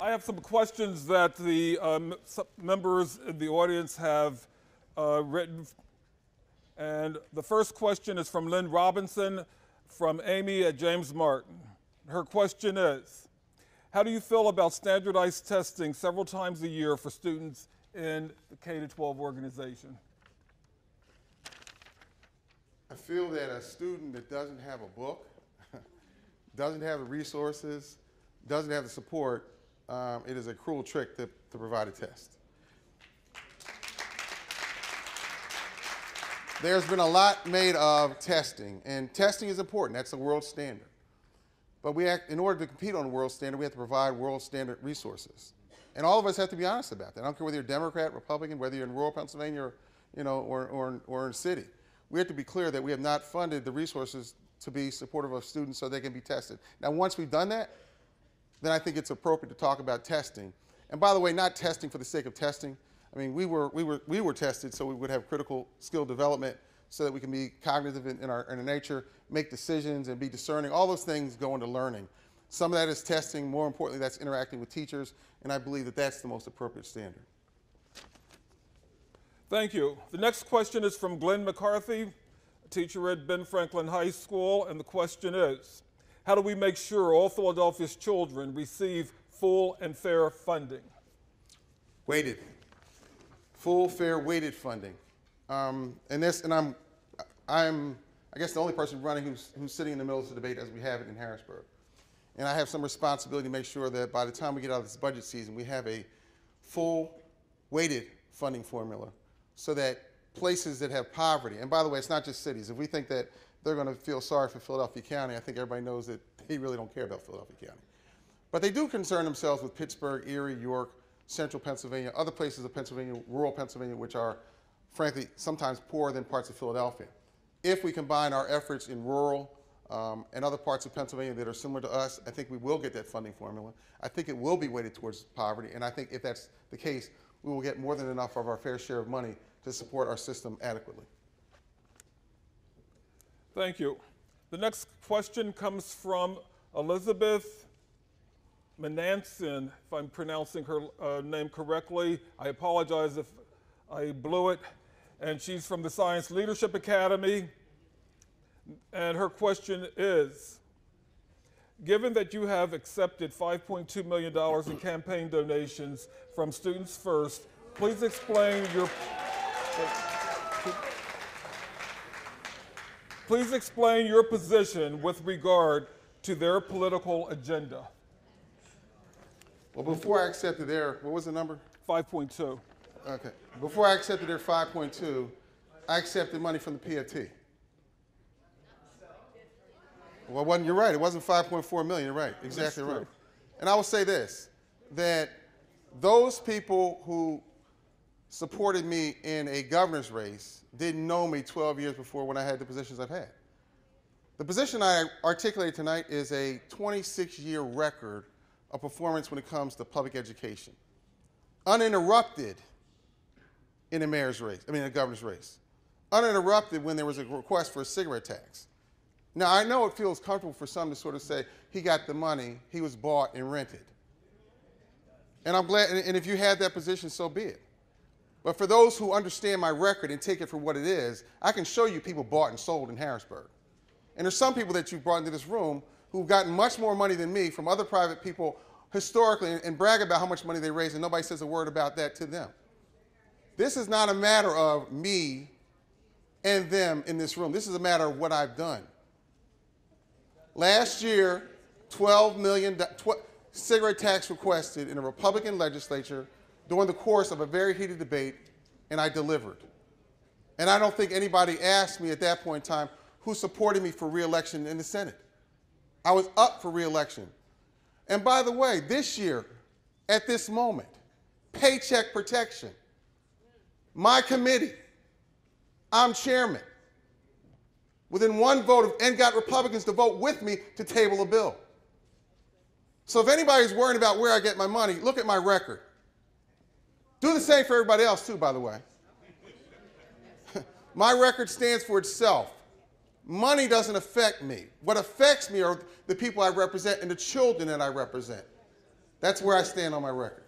I have some questions that the members in the audience have written. And the first question is from Lynn Robinson from Amy at James Martin. Her question is, how do you feel about standardized testing several times a year for students in the K-12 organization? I feel that a student that doesn't have a book, doesn't have the resources, doesn't have the support, it is a cruel trick to provide a test. There's been a lot made of testing, and testing is important. That's the world standard. But in order to compete on the world standard, we have to provide world standard resources. And all of us have to be honest about that. I don't care whether you're Democrat, Republican, whether you're in rural Pennsylvania or in city. We have to be clear that we have not funded the resources to be supportive of students so they can be tested. Now, once we've done that, then I think it's appropriate to talk about testing. And by the way, not testing for the sake of testing. I mean, we were tested so we would have critical skill development so that we can be cognitive in our nature, make decisions, and be discerning. All those things go into learning. Some of that is testing. More importantly, that's interacting with teachers, and I believe that that's the most appropriate standard. Thank you. The next question is from Glenn McCarthy, a teacher at Ben Franklin High School, and the question is, how do we make sure all Philadelphia's children receive full and fair funding? Weighted. Full, fair, weighted funding. I'm I guess the only person running who's sitting in the middle of the debate as we have it in Harrisburg. And I have some responsibility to make sure that by the time we get out of this budget season, we have a full, weighted funding formula so that places that have poverty, and by the way, it's not just cities. If we think that they're going to feel sorry for Philadelphia County, I think everybody knows that they really don't care about Philadelphia County. But they do concern themselves with Pittsburgh, Erie, York, central Pennsylvania, other places of Pennsylvania, rural Pennsylvania, which are, frankly, sometimes poorer than parts of Philadelphia. If we combine our efforts in rural and other parts of Pennsylvania that are similar to us, I think we will get that funding formula. I think it will be weighted towards poverty, and I think if that's the case, we will get more than enough of our fair share of money to support our system adequately. Thank you. The next question comes from Elizabeth Menanson, if I'm pronouncing her name correctly. I apologize if I blew it. And she's from the Science Leadership Academy. And her question is, given that you have accepted $5.2 million in campaign donations from Students First, please explain your position with regard to their political agenda. Well, before I accepted their, what was the number? 5.2. Okay. Before I accepted their 5.2, I accepted money from the PFT. Well, you're right. It wasn't 5.4 million. You're right. Exactly right. And I will say this, that those people who supported me in a governor's race didn't know me 12 years before when I had the positions I've had. The position I articulated tonight is a 26-year record of performance when it comes to public education. Uninterrupted in a mayor's race, a governor's race. Uninterrupted when there was a request for a cigarette tax. Now, I know it feels comfortable for some to sort of say, he got the money, he was bought and rented. And I'm glad, and if you had that position, so be it. But for those who understand my record and take it for what it is, I can show you people bought and sold in Harrisburg. And there's some people that you've brought into this room who've gotten much more money than me from other private people historically and brag about how much money they raise, and nobody says a word about that to them. This is not a matter of me and them in this room. This is a matter of what I've done. Last year, 12 million cigarette tax requested in a Republican legislature during the course of a very heated debate, and I delivered. And I don't think anybody asked me at that point in time who supported me for re-election in the Senate. I was up for re-election. And by the way, this year, at this moment, paycheck protection, my committee, I'm chairman, within one vote, and got Republicans to vote with me to table a bill. So if anybody's worried about where I get my money, look at my record. Do the same for everybody else too, by the way. My record stands for itself. Money doesn't affect me. What affects me are the people I represent and the children that I represent. That's where I stand on my record.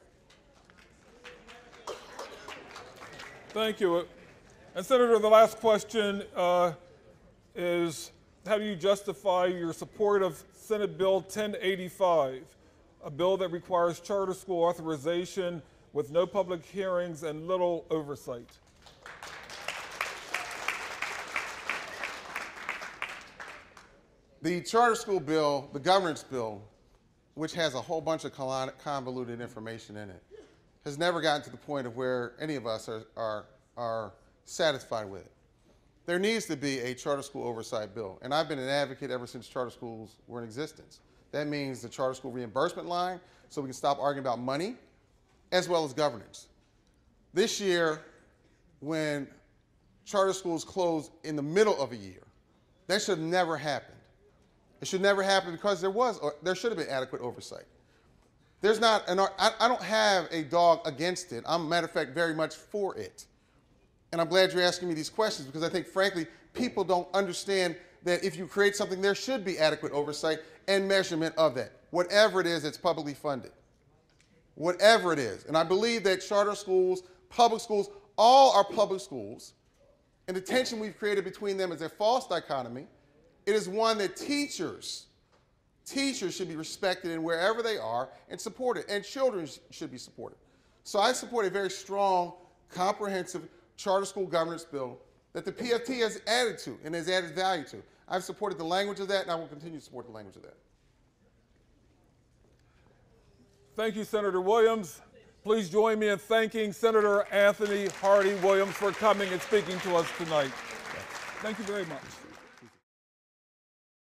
Thank you. And Senator, the last question is, how do you justify your support of Senate Bill 1085, a bill that requires charter school authorization with no public hearings and little oversight? The charter school bill, the governance bill, which has a whole bunch of convoluted information in it, has never gotten to the point of where any of us are satisfied with it. There needs to be a charter school oversight bill, and I've been an advocate ever since charter schools were in existence. That means the charter school reimbursement line, so we can stop arguing about money, as well as governance. This year, when charter schools closed in the middle of a year, that should have never happened. It should never happen because there should have been adequate oversight. There's not I don't have a dog against it. I'm, matter of fact, very much for it. And I'm glad you're asking me these questions because I think, frankly, people don't understand that if you create something, there should be adequate oversight and measurement of that, whatever it is that's publicly funded, whatever it is. And I believe that charter schools, public schools, all are public schools, and the tension we've created between them is a false dichotomy. It is one that teachers should be respected in wherever they are and supported, and children should be supported. So I support a very strong, comprehensive charter school governance bill that the PFT has added to and has added value to. I've supported the language of that, and I will continue to support the language of that. Thank you, Senator Williams. Please join me in thanking Senator Anthony Hardy Williams for coming and speaking to us tonight. Thank you very much.